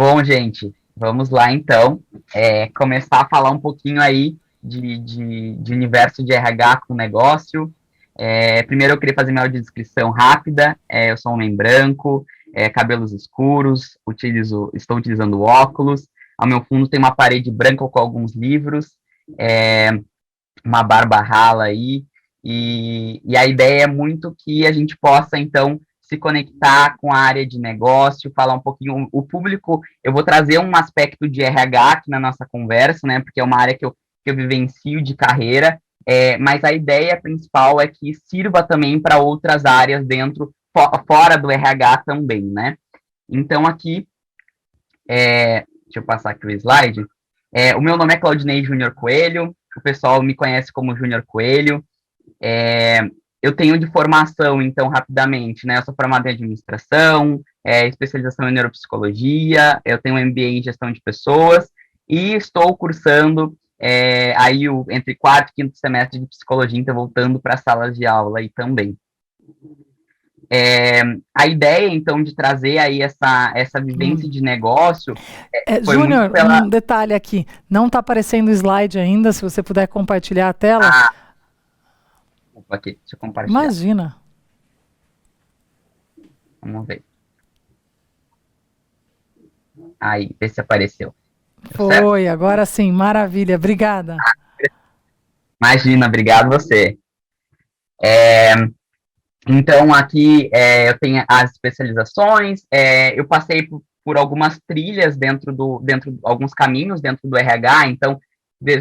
Bom, gente, vamos lá então. Começar a falar um pouquinho aí de universo de RH com negócio. Primeiro eu queria fazer minha audiodescrição rápida. Eu sou um homem branco, cabelos escuros, estou utilizando óculos. Ao meu fundo tem uma parede branca com alguns livros, é, uma barba rala aí, e a ideia é muito que a gente possa, então, se conectar com a área de negócio, falar um pouquinho, o público, eu vou trazer um aspecto de RH aqui na nossa conversa, né, porque é uma área que eu vivencio de carreira, mas a ideia principal é que sirva também para outras áreas fora do RH também, né. Então, aqui, deixa eu passar aqui o slide, o meu nome é Claudinei Júnior Coelho, o pessoal me conhece como Júnior Coelho. É, eu tenho de formação, então, rapidamente, né? Eu sou formado em administração, especialização em neuropsicologia, eu tenho um MBA em gestão de pessoas e estou cursando entre quarto e quinto semestre de psicologia, então voltando para as salas de aula aí também. A ideia, então, de trazer aí essa vivência de negócio foi muito Júnior, pela... um detalhe aqui. Não está aparecendo o slide ainda, se você puder compartilhar a tela. Ah, opa, aqui, deixa eu compartilhar. Imagina. Vamos ver. Aí, vê se apareceu. Deu certo? Foi, agora sim, maravilha. Obrigada. Imagina, obrigado você. É, então, aqui eu tenho as especializações, eu passei por algumas trilhas alguns caminhos dentro do RH, então,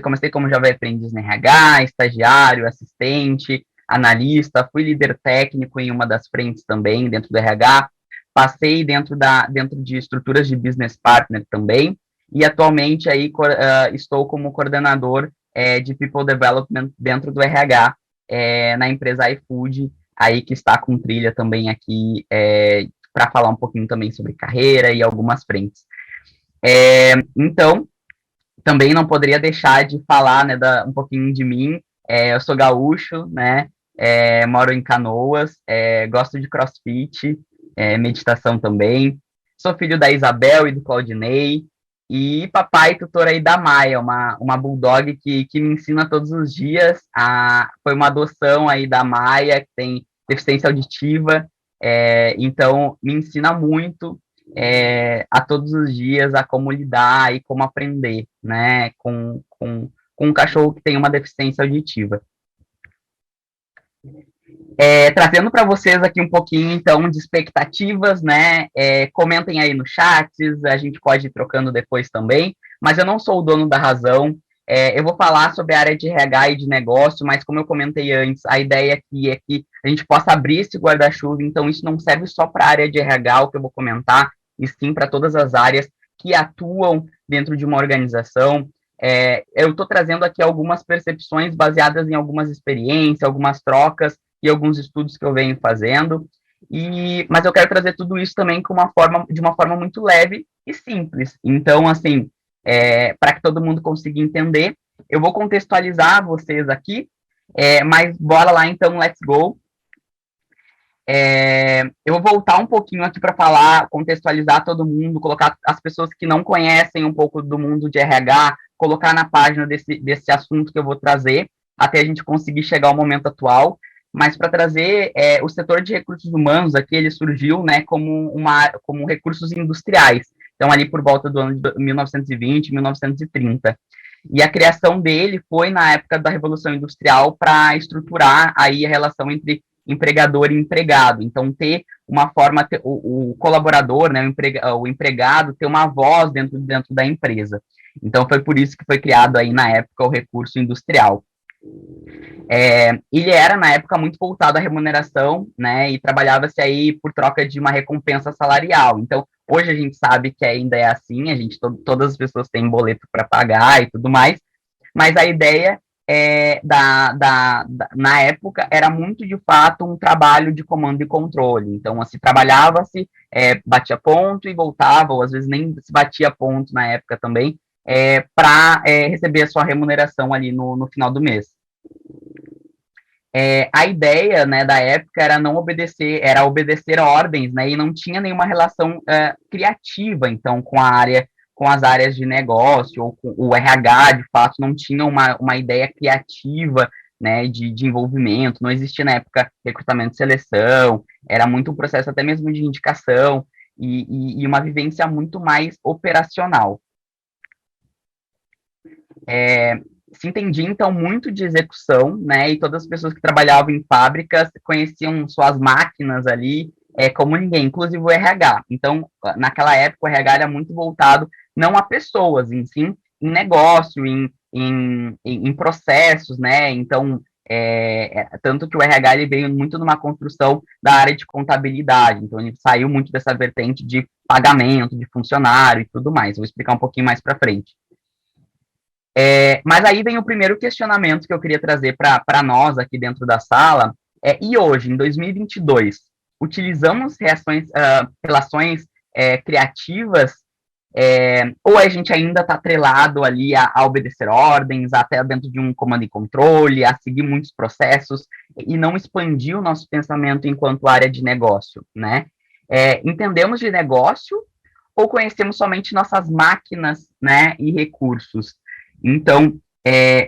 comecei como jovem aprendiz no RH, estagiário, assistente, analista, fui líder técnico em uma das frentes também, dentro do RH, passei dentro de estruturas de business partner também, e atualmente aí estou como coordenador de People Development dentro do RH, na empresa iFood, aí que está com trilha também aqui para falar um pouquinho também sobre carreira e algumas frentes. Então, também não poderia deixar de falar, né, um pouquinho de mim. Eu sou gaúcho, né, moro em Canoas, gosto de CrossFit, meditação também. Sou filho da Isabel e do Claudinei, e papai tutor aí da Maia, uma bulldog que me ensina todos os dias. Foi uma adoção aí da Maia, que tem deficiência auditiva, então me ensina muito a todos os dias a como lidar e como aprender, né, com um cachorro que tem uma deficiência auditiva. Trazendo para vocês aqui um pouquinho, então, de expectativas, né, comentem aí no chat, a gente pode ir trocando depois também, mas eu não sou o dono da razão, eu vou falar sobre a área de RH e de negócio, mas como eu comentei antes, a ideia aqui é que a gente possa abrir esse guarda-chuva, então isso não serve só para a área de RH, o que eu vou comentar, e sim para todas as áreas que atuam dentro de uma organização. Eu estou trazendo aqui algumas percepções baseadas em algumas experiências, algumas trocas e alguns estudos que eu venho fazendo, mas eu quero trazer tudo isso também de uma forma muito leve e simples. Então, assim, para que todo mundo consiga entender, eu vou contextualizar vocês aqui, mas bora lá então, let's go. Eu vou voltar um pouquinho aqui para falar, contextualizar todo mundo, colocar as pessoas que não conhecem um pouco do mundo de RH, colocar na página desse assunto que eu vou trazer, até a gente conseguir chegar ao momento atual. Mas para trazer o setor de recursos humanos aqui, ele surgiu, né, como recursos industriais. Então, ali por volta do ano de 1920, 1930. E a criação dele foi na época da Revolução Industrial para estruturar aí a relação entre empregador e empregado. Então, ter uma forma, o colaborador, né, o empregado, ter uma voz dentro da empresa. Então, foi por isso que foi criado aí na época o recurso industrial. Ele era, na época, muito voltado à remuneração, né, e trabalhava-se aí por troca de uma recompensa salarial. Então, hoje a gente sabe que ainda é assim, todas as pessoas têm boleto para pagar e tudo mais, mas a ideia na época era muito, de fato, um trabalho de comando e controle. Então, assim, trabalhava-se, batia ponto e voltava, ou às vezes nem se batia ponto na época também, para receber a sua remuneração ali no final do mês. A ideia, né, da época era obedecer ordens, né, e não tinha nenhuma relação criativa, então, com as áreas de negócio, ou com o RH, de fato, não tinha uma ideia criativa, né, de envolvimento, não existia na época recrutamento e seleção, era muito um processo até mesmo de indicação, e uma vivência muito mais operacional. Se entendia, então, muito de execução, né, e todas as pessoas que trabalhavam em fábricas conheciam suas máquinas ali como ninguém, inclusive o RH. Então, naquela época, o RH era muito voltado não a pessoas, em sim, em negócio, em processos, né, então, tanto que o RH ele veio muito numa construção da área de contabilidade, então ele saiu muito dessa vertente de pagamento, de funcionário e tudo mais. Vou explicar um pouquinho mais para frente. Mas aí vem o primeiro questionamento que eu queria trazer para nós aqui dentro da sala. E hoje, em 2022, utilizamos relações criativas, ou a gente ainda está atrelado ali a obedecer ordens, até dentro de um comando e controle, a seguir muitos processos, e não expandir o nosso pensamento enquanto área de negócio, né? Entendemos de negócio ou conhecemos somente nossas máquinas, né, e recursos? Então,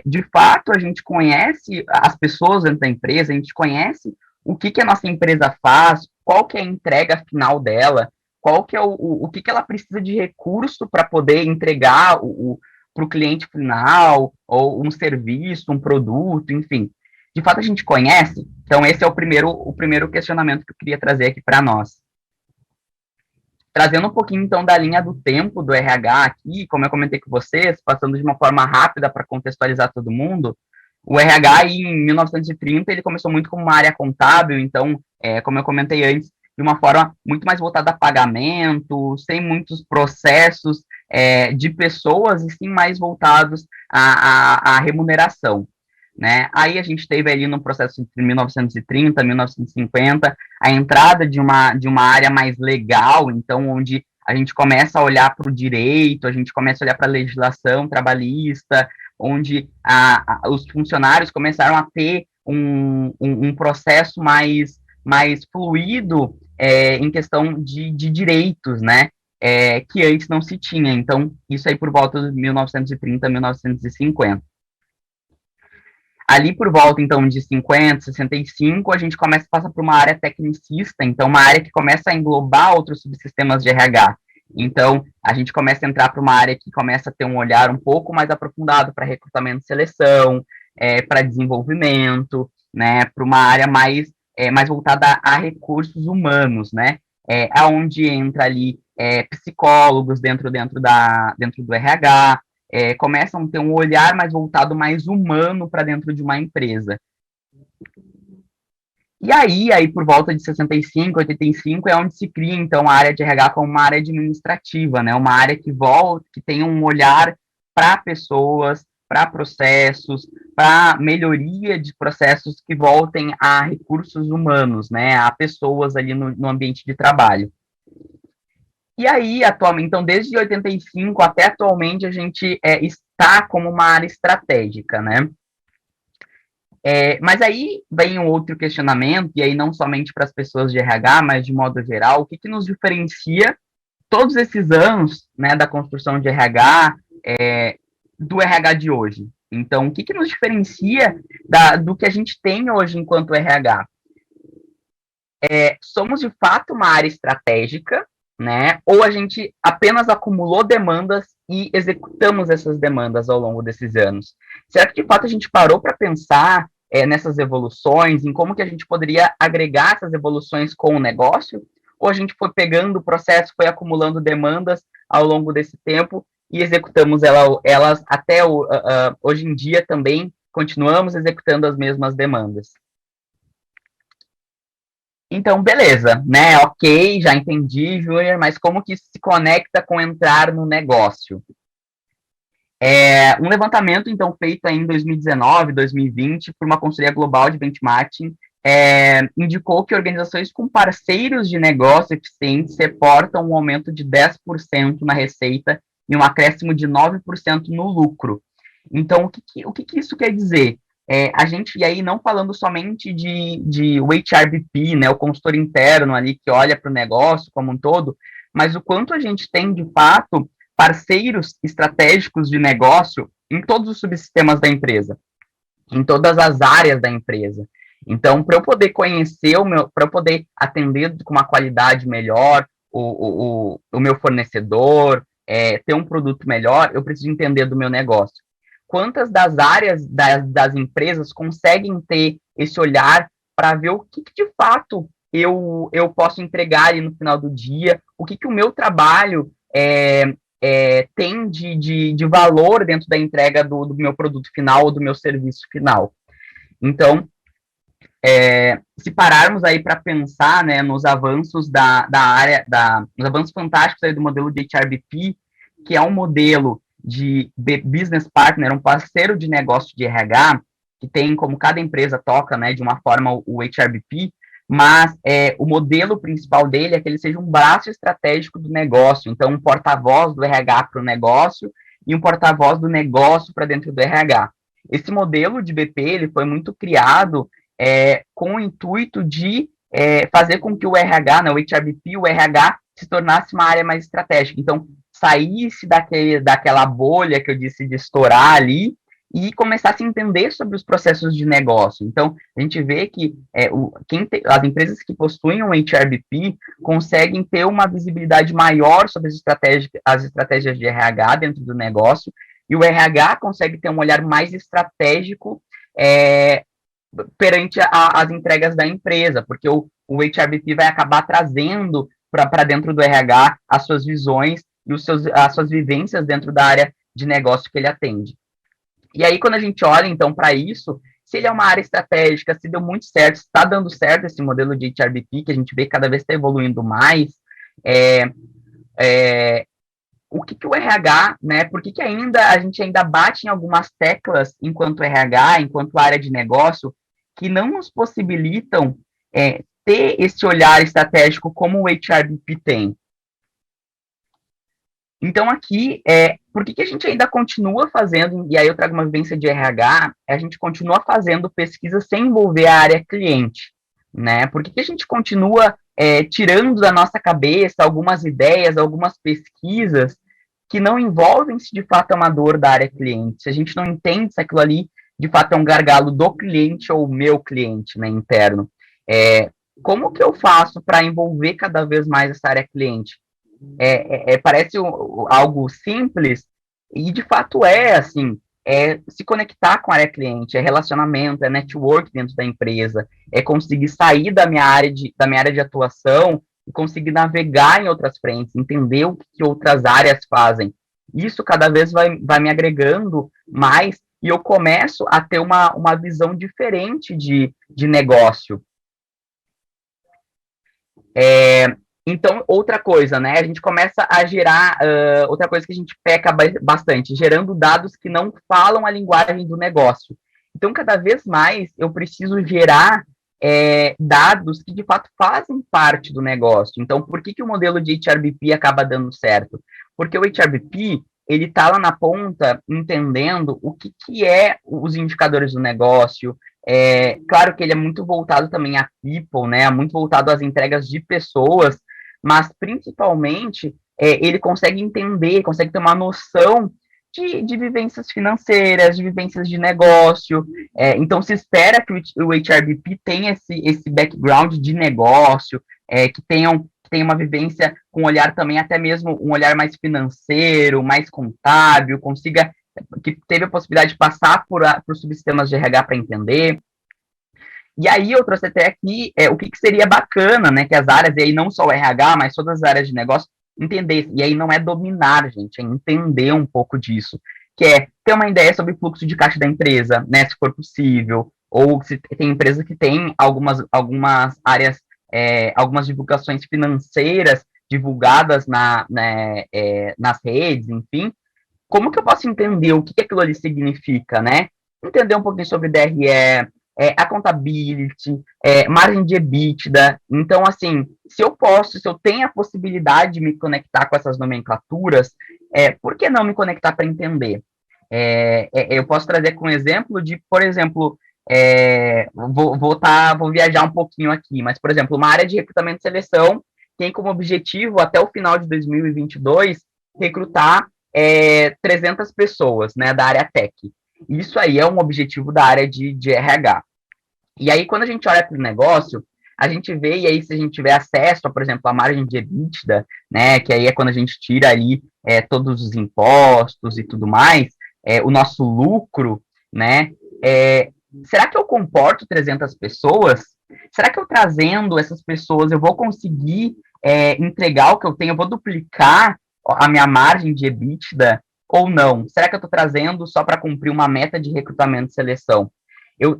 de fato, a gente conhece as pessoas dentro da empresa, a gente conhece o que a nossa empresa faz, qual que é a entrega final dela, qual que é o que ela precisa de recurso para poder entregar para o cliente final, ou um serviço, um produto, enfim. De fato, a gente conhece? Então, esse é o primeiro questionamento que eu queria trazer aqui para nós. Trazendo um pouquinho, então, da linha do tempo do RH aqui, como eu comentei com vocês, passando de uma forma rápida para contextualizar todo mundo, o RH, em 1930, ele começou muito como uma área contábil, então, como eu comentei antes, de uma forma muito mais voltada a pagamento, sem muitos processos de pessoas, e sim mais voltados à remuneração. Né? Aí a gente teve ali no processo entre 1930 e 1950 a entrada de uma área mais legal, então onde a gente começa a olhar para o direito, a gente começa a olhar para a legislação trabalhista, onde os funcionários começaram a ter um processo mais fluido em questão de direitos, né? Que antes não se tinha. Então, isso aí por volta de 1930, 1950. Ali por volta, então, de 50, 65, a gente começa a passar por uma área tecnicista, então uma área que começa a englobar outros subsistemas de RH. Então, a gente começa a entrar para uma área que começa a ter um olhar um pouco mais aprofundado para recrutamento e seleção, para desenvolvimento, né, para uma área mais voltada a recursos humanos, né, aonde entra ali psicólogos dentro do RH, começam a ter um olhar mais voltado, mais humano para dentro de uma empresa. E aí por volta de 65, 85, é onde se cria, então, a área de RH como uma área administrativa, né? Uma área que tem um olhar para pessoas, para processos, para melhoria de processos que voltem a recursos humanos, né? A pessoas ali no ambiente de trabalho. E aí, atualmente, então, desde 85 até atualmente, a gente está como uma área estratégica, né? Mas aí vem um outro questionamento, e aí não somente para as pessoas de RH, mas de modo geral, o que nos diferencia todos esses anos, né, da construção de RH, do RH de hoje? Então, o que nos diferencia do que a gente tem hoje enquanto RH? Somos, de fato, uma área estratégica, né? Ou a gente apenas acumulou demandas e executamos essas demandas ao longo desses anos? Será que, de fato, a gente parou para pensar nessas evoluções, em como que a gente poderia agregar essas evoluções com o negócio? Ou a gente foi pegando o processo, foi acumulando demandas ao longo desse tempo e executamos elas até hoje em dia também, continuamos executando as mesmas demandas? Então, beleza, né? Ok, já entendi, Júnior, mas como que isso se conecta com entrar no negócio? Um levantamento, então, feito em 2019, 2020, por uma consultoria global de benchmarking, indicou que organizações com parceiros de negócio eficientes reportam um aumento de 10% na receita e um acréscimo de 9% no lucro. Então, o que isso quer dizer? a gente, e aí não falando somente de o HRBP, né, o consultor interno ali que olha para o negócio como um todo, mas o quanto a gente tem, de fato, parceiros estratégicos de negócio em todos os subsistemas da empresa, em todas as áreas da empresa. Então, para eu poder conhecer para eu poder atender com uma qualidade melhor o meu fornecedor, ter um produto melhor, eu preciso entender do meu negócio. Quantas das áreas das empresas conseguem ter esse olhar para ver o que de fato eu posso entregar ali no final do dia, o que o meu trabalho tem de valor dentro da entrega do meu produto final ou do meu serviço final. Então, se pararmos aí para pensar, né, nos avanços da área, nos avanços fantásticos aí do modelo de HRBP, que é um modelo de business partner, um parceiro de negócio de RH, que tem como cada empresa toca, né, de uma forma o HRBP, mas o modelo principal dele é que ele seja um braço estratégico do negócio, então um porta-voz do RH para o negócio e um porta-voz do negócio para dentro do RH. Esse modelo de BP ele foi muito criado com o intuito de fazer com que o RH, né, o HRBP, o RH, se tornasse uma área mais estratégica. Então, saísse daquela bolha que eu disse de estourar ali e começasse a entender sobre os processos de negócio. Então, a gente vê que as empresas que possuem um HRBP conseguem ter uma visibilidade maior sobre as estratégias de RH dentro do negócio, e o RH consegue ter um olhar mais estratégico perante as entregas da empresa, porque o HRBP vai acabar trazendo para dentro do RH as suas visões e as suas vivências dentro da área de negócio que ele atende. E aí, quando a gente olha, então, para isso, se ele é uma área estratégica, se deu muito certo, se está dando certo esse modelo de HRBP, que a gente vê que cada vez está evoluindo mais, o que o RH, né, por que a gente ainda bate em algumas teclas enquanto RH, enquanto área de negócio, que não nos possibilitam ter esse olhar estratégico como o HRBP tem. Então, aqui, por que a gente ainda continua fazendo, e aí eu trago uma vivência de RH, a gente continua fazendo pesquisa sem envolver a área cliente, né? Por que a gente continua tirando da nossa cabeça algumas ideias, algumas pesquisas que não envolvem se de fato é uma dor da área cliente, se a gente não entende se aquilo ali de fato é um gargalo do cliente ou meu cliente, né, interno. Como que eu faço para envolver cada vez mais essa área cliente? Parece algo simples, e de fato assim, se conectar com a área cliente, relacionamento, network dentro da empresa, conseguir sair da minha área de atuação e conseguir navegar em outras frentes, entender o que outras áreas fazem. Isso cada vez vai me agregando mais, e eu começo a ter uma visão diferente de negócio. Então, outra coisa, né? A gente começa a gerar, outra coisa que a gente peca bastante, gerando dados que não falam a linguagem do negócio. Então, cada vez mais eu preciso gerar dados que de fato fazem parte do negócio. Então, por que o modelo de HRBP acaba dando certo? Porque o HRBP, ele está lá na ponta entendendo o que é os indicadores do negócio. Claro que ele é muito voltado também a people, né? Muito voltado às entregas de pessoas, mas principalmente ele consegue entender, consegue ter uma noção de vivências financeiras, de vivências de negócio. Então, se espera que o HRBP tenha esse background de negócio, que tenha uma vivência com um olhar também, até mesmo um olhar mais financeiro, mais contábil, que teve a possibilidade de passar por subsistemas de RH para entender. E aí eu trouxe até aqui o que seria bacana, né, que as áreas, e aí não só o RH, mas todas as áreas de negócio, entendessem. E aí não é dominar, gente, é entender um pouco disso, que é ter uma ideia sobre o fluxo de caixa da empresa, né, se for possível, ou se tem empresa que tem algumas áreas, algumas divulgações financeiras divulgadas nas redes, enfim. Como que eu posso entender o que aquilo ali significa, né? Entender um pouquinho sobre DRE, accountability, margem de EBITDA. Então, assim, se eu tenho a possibilidade de me conectar com essas nomenclaturas, por que não me conectar para entender? Eu posso trazer com um exemplo de, por exemplo, vou viajar um pouquinho aqui, mas, por exemplo, uma área de recrutamento e seleção tem como objetivo, até o final de 2022, recrutar 300 pessoas, né, da área tech. Isso aí é um objetivo da área de RH. E aí, quando a gente olha para o negócio, a gente vê, e aí se a gente tiver acesso, por exemplo, à margem de EBITDA, né, que aí é quando a gente tira ali todos os impostos e tudo mais, o nosso lucro, né, será que eu comporto 300 pessoas? Será que eu trazendo essas pessoas, eu vou conseguir entregar o que eu tenho, eu vou duplicar a minha margem de EBITDA ou não? Será que eu estou trazendo só para cumprir uma meta de recrutamento e seleção?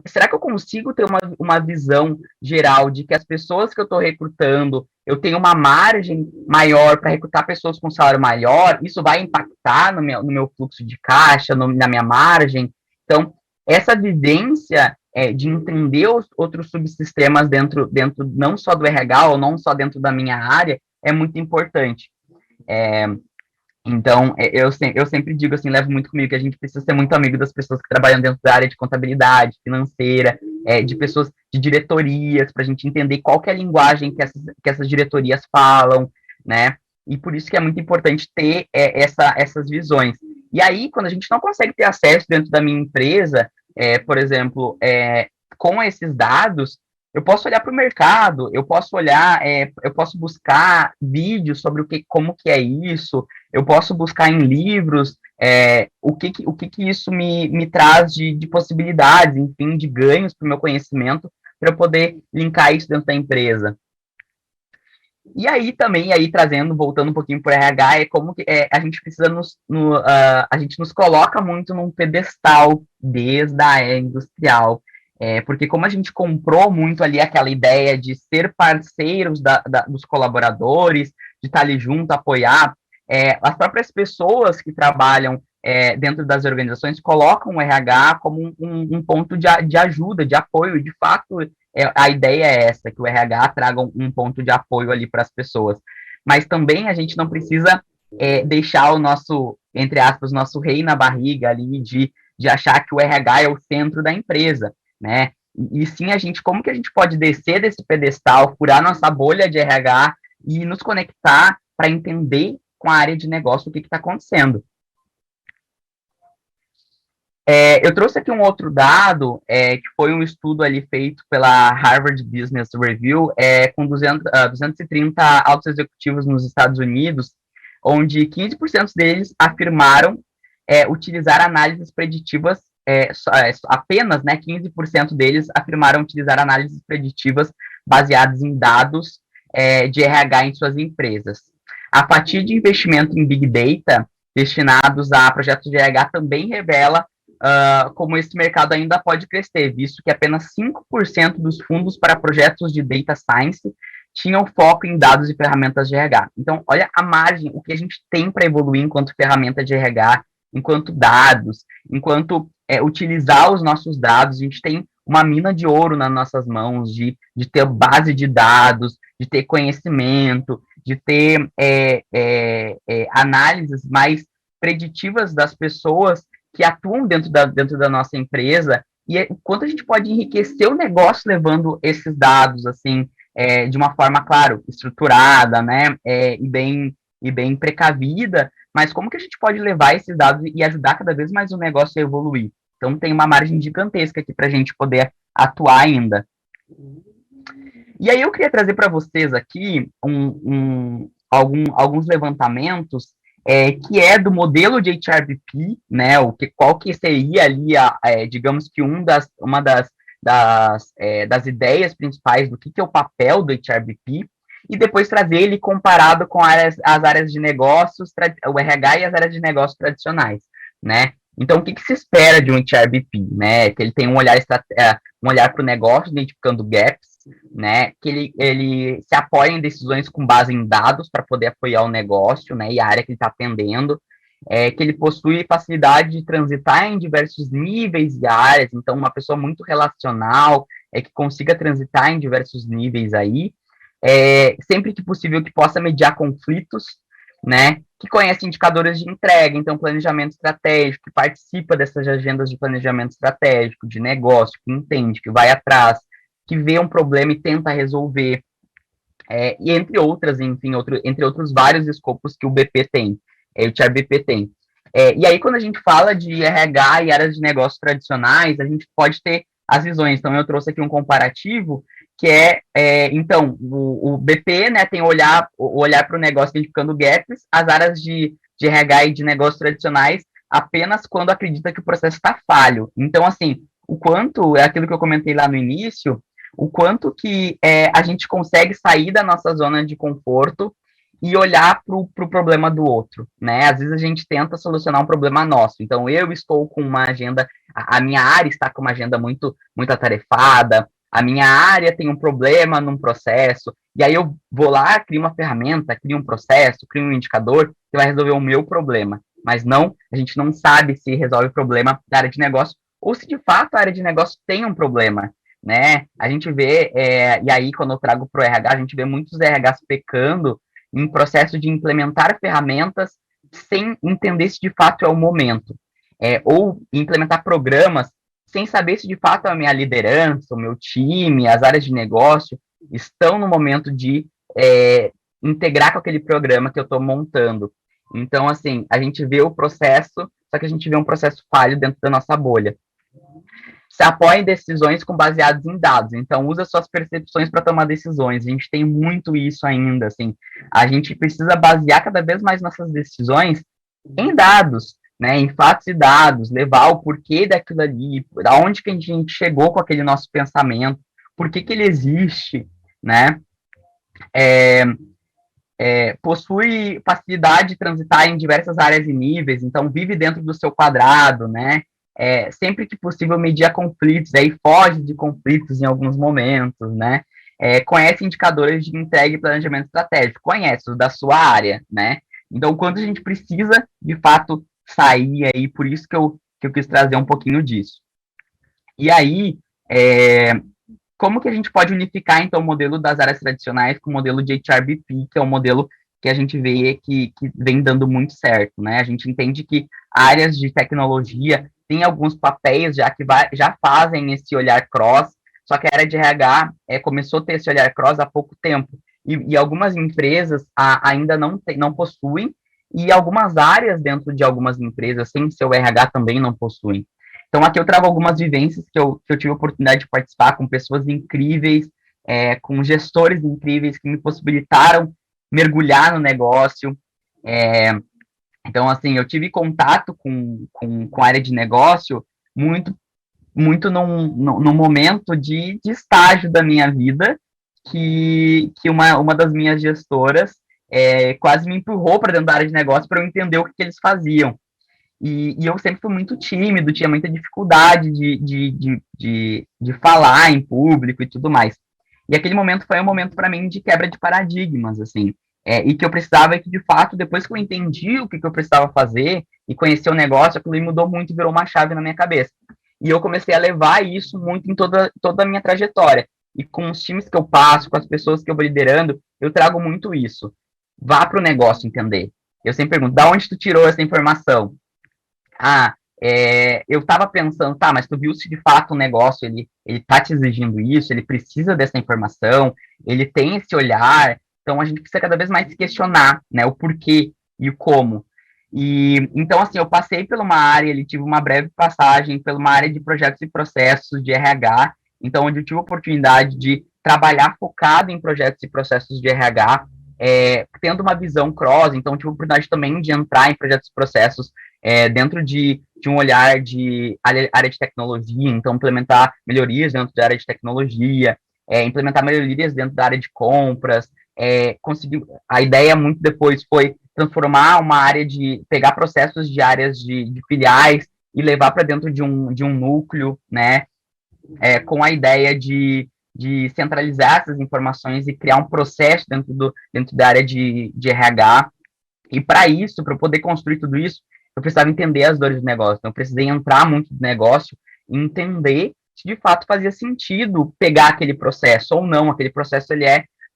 Será que eu consigo ter uma visão geral de que as pessoas que eu estou recrutando, eu tenho uma margem maior para recrutar pessoas com salário maior? Isso vai impactar no meu fluxo de caixa, na minha margem? Então, essa vivência de entender os outros subsistemas dentro não só do RH ou não só dentro da minha área é muito importante. Então, eu sempre digo assim, levo muito comigo que a gente precisa ser muito amigo das pessoas que trabalham dentro da área de contabilidade, financeira, de pessoas de diretorias, para a gente entender qual que é a linguagem que essas diretorias falam, né? E por isso que é muito importante ter essas visões. E aí, quando a gente não consegue ter acesso dentro da minha empresa, por exemplo, com esses dados, eu posso olhar para o mercado, eu posso olhar, eu posso buscar vídeos sobre como que é isso, eu posso buscar em livros o que isso me traz de possibilidades, enfim, de ganhos para o meu conhecimento, para eu poder linkar isso dentro da empresa. E aí também, voltando um pouquinho para o RH, é como que a gente precisa a gente nos coloca muito num pedestal desde a era industrial, porque como a gente comprou muito ali aquela ideia de ser parceiros dos colaboradores, de estar ali junto, apoiar, as próprias pessoas que trabalham dentro das organizações colocam o RH como um ponto de ajuda, de apoio, e de fato a ideia é essa, que o RH traga um ponto de apoio ali para as pessoas. Mas também a gente não precisa deixar o nosso, entre aspas, nosso rei na barriga ali de achar que o RH é o centro da empresa, né? E sim, como que a gente pode descer desse pedestal, furar nossa bolha de RH e nos conectar para entender com a área de negócio o que está acontecendo. Eu trouxe aqui um outro dado, que foi um estudo ali feito pela Harvard Business Review, com 230 altos executivos nos Estados Unidos, onde 15% deles afirmaram utilizar análises preditivas, apenas, né, 15% deles afirmaram utilizar análises preditivas baseadas em dados de RH em suas empresas. A fatia de investimento em Big Data destinados a projetos de RH também revela como esse mercado ainda pode crescer, visto que apenas 5% dos fundos para projetos de Data Science tinham foco em dados e ferramentas de RH. Então, olha a margem, o que a gente tem para evoluir enquanto ferramenta de RH, enquanto dados, enquanto utilizar os nossos dados. A gente tem uma mina de ouro nas nossas mãos, de ter base de dados, de ter conhecimento, de ter análises mais preditivas das pessoas que atuam dentro da nossa empresa, e o quanto a gente pode enriquecer o negócio levando esses dados, assim, de uma forma, claro, estruturada, né, e bem precavida, mas como que a gente pode levar esses dados e ajudar cada vez mais o negócio a evoluir? Então, tem uma margem gigantesca aqui para a gente poder atuar ainda. E aí eu queria trazer para vocês aqui alguns levantamentos que é do modelo de HRBP, né, qual que seria ali, digamos que uma das ideias principais do que é o papel do HRBP, e depois trazer ele comparado com as áreas de negócios, o RH e as áreas de negócios tradicionais, né. Então, o que se espera de um HRBP, né, que ele tem um olhar para o negócio, identificando gaps, né, que ele se apoia em decisões com base em dados para poder apoiar o negócio, né, e a área que ele está atendendo, que ele possui facilidade de transitar em diversos níveis e áreas, então uma pessoa muito relacional, que consiga transitar em diversos níveis aí, sempre que possível que possa mediar conflitos, né? Que conhece indicadores de entrega, então planejamento estratégico, que participa dessas agendas de planejamento estratégico, de negócio, que entende, que vai atrás, que vê um problema e tenta resolver, e entre outras, enfim, entre outros vários escopos que o BP tem, o HRBP tem. E aí, quando a gente fala de RH e áreas de negócios tradicionais, a gente pode ter as visões. Então, eu trouxe aqui um comparativo, que então, o BP, né, tem o olhar para o negócio identificando gaps, as áreas de RH e de negócios tradicionais apenas quando acredita que o processo está falho. Então, assim, o quanto, é aquilo que eu comentei lá no início, o quanto que a gente consegue sair da nossa zona de conforto e olhar para o pro problema do outro, né? Às vezes a gente tenta solucionar um problema nosso. Então, eu estou com uma agenda, a minha área está com uma agenda muito atarefada, a minha área tem um problema num processo, e aí eu vou lá, crio uma ferramenta, crio um processo, crio um indicador que vai resolver o meu problema. Mas não, a gente não sabe se resolve o problema da área de negócio ou se de fato a área de negócio tem um problema, né? A gente vê, e aí quando eu trago para o RH, a gente vê muitos RHs pecando em processo de implementar ferramentas sem entender se de fato é o momento, ou implementar programas sem saber se de fato a minha liderança, o meu time, as áreas de negócio estão no momento de integrar com aquele programa que eu estou montando. Então, assim, a gente vê o processo, só que a gente vê um processo falho dentro da nossa bolha. Se apoia em decisões com baseados em dados. Então, usa suas percepções para tomar decisões. A gente tem muito isso ainda, assim. A gente precisa basear cada vez mais nossas decisões em dados, né, em fatos e dados, levar o porquê daquilo ali, aonde que a gente chegou com aquele nosso pensamento, por que ele existe, né? Possui facilidade de transitar em diversas áreas e níveis, então vive dentro do seu quadrado, né? Sempre que possível media conflitos, aí foge de conflitos em alguns momentos, né? Conhece indicadores de entrega e planejamento estratégico, conhece o da sua área, né? Então, quando a gente precisa, de fato, sair aí, por isso que eu quis trazer um pouquinho disso. E aí, como que a gente pode unificar, então, o modelo das áreas tradicionais com o modelo de HRBP, que é o modelo que a gente vê que vem dando muito certo, né? A gente entende que áreas de tecnologia têm alguns papéis já fazem esse olhar cross, só que a área de RH começou a ter esse olhar cross há pouco tempo, e algumas empresas ainda não possuem, e algumas áreas dentro de algumas empresas, sem seu RH, também não possuem. Então, aqui eu trago algumas vivências que eu tive a oportunidade de participar com pessoas incríveis, com gestores incríveis que me possibilitaram mergulhar no negócio. Então, assim, eu tive contato com a área de negócio muito num momento de estágio da minha vida, que uma das minhas gestoras quase me empurrou para dentro da área de negócio para eu entender o que eles faziam. E eu sempre fui muito tímido, tinha muita dificuldade de falar em público e tudo mais. E aquele momento foi um momento para mim de quebra de paradigmas, assim. E que eu precisava que, de fato, depois que eu entendi o que eu precisava fazer e conhecer o negócio, aquilo mudou muito e virou uma chave na minha cabeça. E eu comecei a levar isso muito em toda a minha trajetória. E com os times que eu passo, com as pessoas que eu vou liderando, eu trago muito isso. Vá para o negócio entender. Eu sempre pergunto, da onde tu tirou essa informação? Eu estava pensando, tá, mas tu viu se de fato o negócio, ele tá te exigindo isso, ele precisa dessa informação, ele tem esse olhar, então a gente precisa cada vez mais se questionar, né, o porquê e o como. E, então, assim, eu passei por uma área, ele tive uma breve passagem por uma área de projetos e processos de RH, então onde eu tive a oportunidade de trabalhar focado em projetos e processos de RH, tendo uma visão cross, então tive a oportunidade também de entrar em projetos e processos dentro de um olhar de área de tecnologia, então implementar melhorias dentro da área de tecnologia, implementar melhorias dentro da área de compras, a ideia muito depois foi transformar uma área de, pegar processos de áreas de filiais e levar para dentro de um núcleo, né, com a ideia de centralizar essas informações e criar um processo dentro da área de RH. E para isso, para poder construir tudo isso, eu precisava entender as dores do negócio. Então, eu precisei entrar muito no negócio e entender se de fato fazia sentido pegar aquele processo ou não. Aquele processo, ele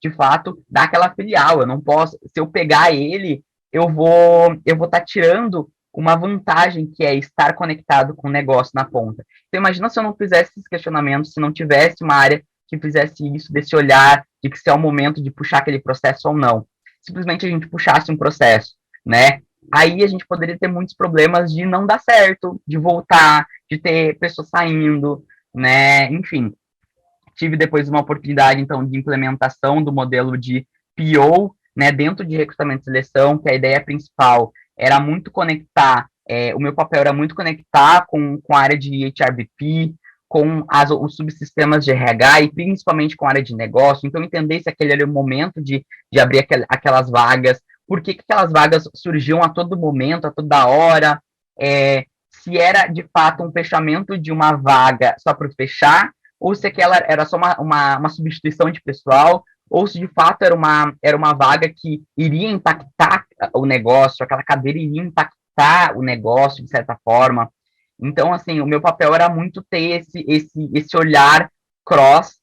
de fato, daquela filial. Eu não posso, se eu pegar ele, eu vou estar tirando uma vantagem que é estar conectado com o negócio na ponta. Então, imagina se eu não fizesse esses questionamentos, se não tivesse uma área que fizesse isso, desse olhar, de que se é o momento de puxar aquele processo ou não. Simplesmente a gente puxasse um processo, né? Aí a gente poderia ter muitos problemas de não dar certo, de voltar, de ter pessoas saindo, né? Enfim, tive depois uma oportunidade, então, de implementação do modelo de PO, né, dentro de recrutamento e seleção, que a ideia principal era muito conectar, o meu papel era muito conectar com a área de HRBP, com os subsistemas de RH e principalmente com a área de negócio, então entender se aquele era o momento de abrir aquelas vagas, por que aquelas vagas surgiam a todo momento, a toda hora, se era de fato um fechamento de uma vaga só para fechar, ou se aquela era só uma substituição de pessoal, ou se de fato era uma vaga que iria impactar o negócio, aquela cadeira iria impactar o negócio de certa forma. Então, assim, o meu papel era muito ter esse olhar cross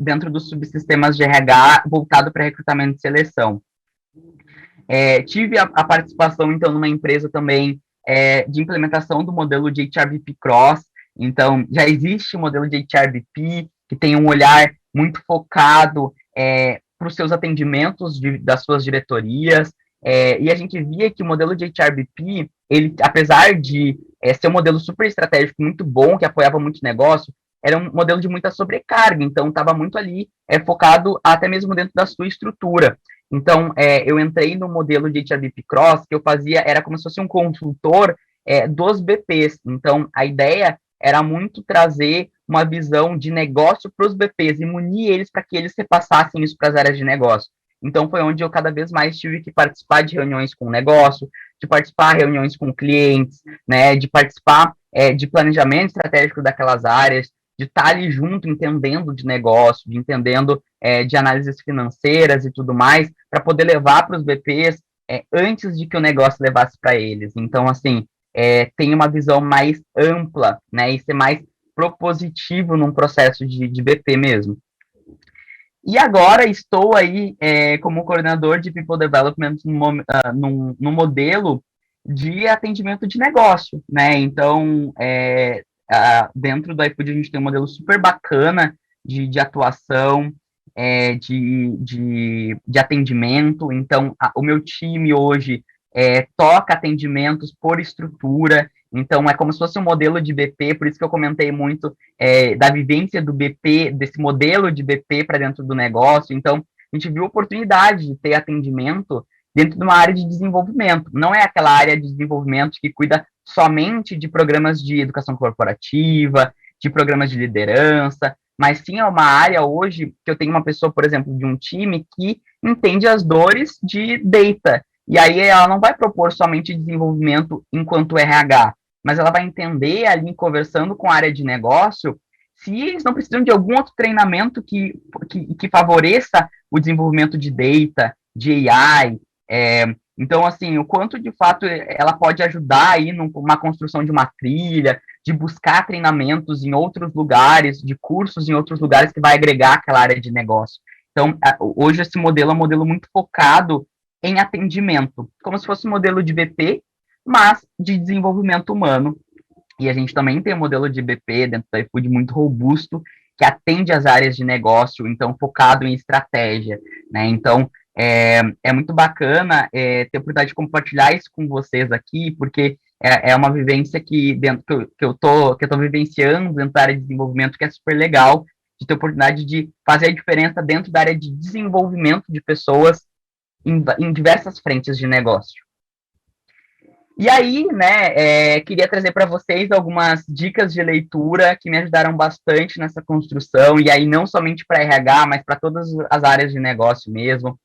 dentro dos subsistemas de RH voltado para recrutamento e seleção. Tive a participação, então, numa empresa também de implementação do modelo de HRBP Cross. Então, já existe o modelo de HRBP, que tem um olhar muito focado para os seus atendimentos das suas diretorias, e a gente via que o modelo de HRBP, ele, apesar de ser um modelo super estratégico, muito bom, que apoiava muito o negócio, era um modelo de muita sobrecarga, então estava muito ali focado até mesmo dentro da sua estrutura. Então, eu entrei no modelo de HRBP Cross, que eu fazia, era como se fosse um consultor dos BPs. Então, a ideia era muito trazer uma visão de negócio para os BPs e munir eles para que eles repassassem isso para as áreas de negócio. Então, foi onde eu cada vez mais tive que participar de reuniões com o negócio, de participar de reuniões com clientes, né, de participar de planejamento estratégico daquelas áreas, de estar ali junto, entendendo de negócio, de entendendo de análises financeiras e tudo mais, para poder levar para os BPs antes de que o negócio levasse para eles. Então, assim, tem uma visão mais ampla, né, e ser mais propositivo num processo de BP mesmo. E agora estou aí como coordenador de People Development num modelo de atendimento de negócio, né? Então, dentro do iFood a gente tem um modelo super bacana de atuação, de atendimento. Então, o meu time hoje toca atendimentos por estrutura. Então, é como se fosse um modelo de BP, por isso que eu comentei muito da vivência do BP, desse modelo de BP para dentro do negócio. Então, a gente viu a oportunidade de ter atendimento dentro de uma área de desenvolvimento. Não é aquela área de desenvolvimento que cuida somente de programas de educação corporativa, de programas de liderança, mas sim é uma área hoje que eu tenho uma pessoa, por exemplo, de um time que entende as dores de data. E aí ela não vai propor somente desenvolvimento enquanto RH, mas ela vai entender ali, conversando com a área de negócio, se eles não precisam de algum outro treinamento que favoreça o desenvolvimento de data, de AI. Então, assim, o quanto de fato ela pode ajudar aí numa construção de uma trilha, de buscar treinamentos em outros lugares, de cursos em outros lugares que vai agregar aquela área de negócio. Então, hoje esse modelo é um modelo muito focado em atendimento, como se fosse um modelo de BP, mas de desenvolvimento humano. E a gente também tem um modelo de BP dentro do iFood muito robusto, que atende às áreas de negócio, então focado em estratégia, né? Então, é muito bacana ter a oportunidade de compartilhar isso com vocês aqui, porque é uma vivência que eu tô vivenciando dentro da área de desenvolvimento, que é super legal, de ter a oportunidade de fazer a diferença dentro da área de desenvolvimento de pessoas em diversas frentes de negócio. E aí, né, queria trazer para vocês algumas dicas de leitura que me ajudaram bastante nessa construção, e aí não somente para RH, mas para todas as áreas de negócio mesmo,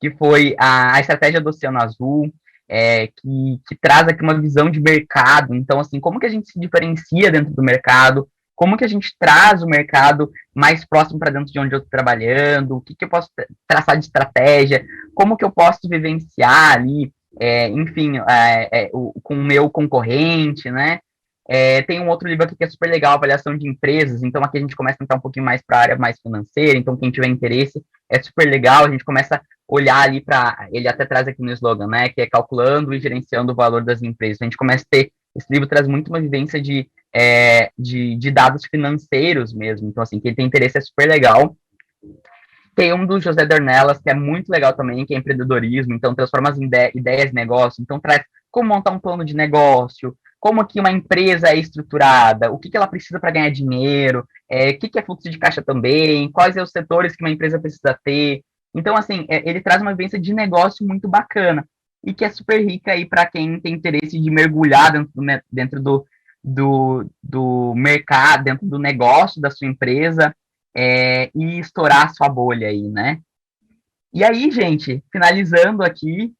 que foi a Estratégia do Oceano Azul, que traz aqui uma visão de mercado. Então, assim, como que a gente se diferencia dentro do mercado, como que a gente traz o mercado mais próximo para dentro de onde eu estou trabalhando, o que eu posso traçar de estratégia, como que eu posso vivenciar ali, enfim, com o meu concorrente, né? Tem um outro livro aqui que é super legal, Avaliação de Empresas. Então, aqui a gente começa a entrar um pouquinho mais para a área mais financeira. Então, quem tiver interesse, é super legal. A gente começa olhar ali para, ele até traz aqui no slogan, né, que é calculando e gerenciando o valor das empresas. A gente começa a ter, esse livro traz muito uma vivência de dados financeiros mesmo, então assim, quem tem interesse é super legal. Tem um do José Dornelas, que é muito legal também, que é empreendedorismo, então transforma as ideias em negócio, então traz como montar um plano de negócio, como que uma empresa é estruturada, o que ela precisa para ganhar dinheiro, o que é fluxo de caixa também, quais são os setores que uma empresa precisa ter. Então, assim, ele traz uma vivência de negócio muito bacana e que é super rica aí para quem tem interesse de mergulhar dentro do mercado, dentro do negócio da sua empresa, e estourar a sua bolha aí, né? E aí, gente, finalizando aqui,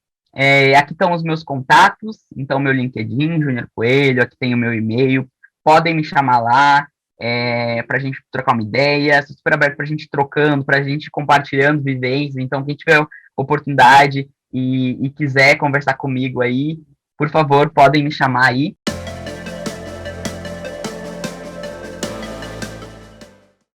aqui estão os meus contatos, então meu LinkedIn, Júnior Coelho, aqui tem o meu e-mail, podem me chamar lá, para a gente trocar uma ideia, sou super aberto para a gente trocando, para a gente compartilhando vivências, então quem tiver oportunidade e quiser conversar comigo aí, por favor, podem me chamar aí.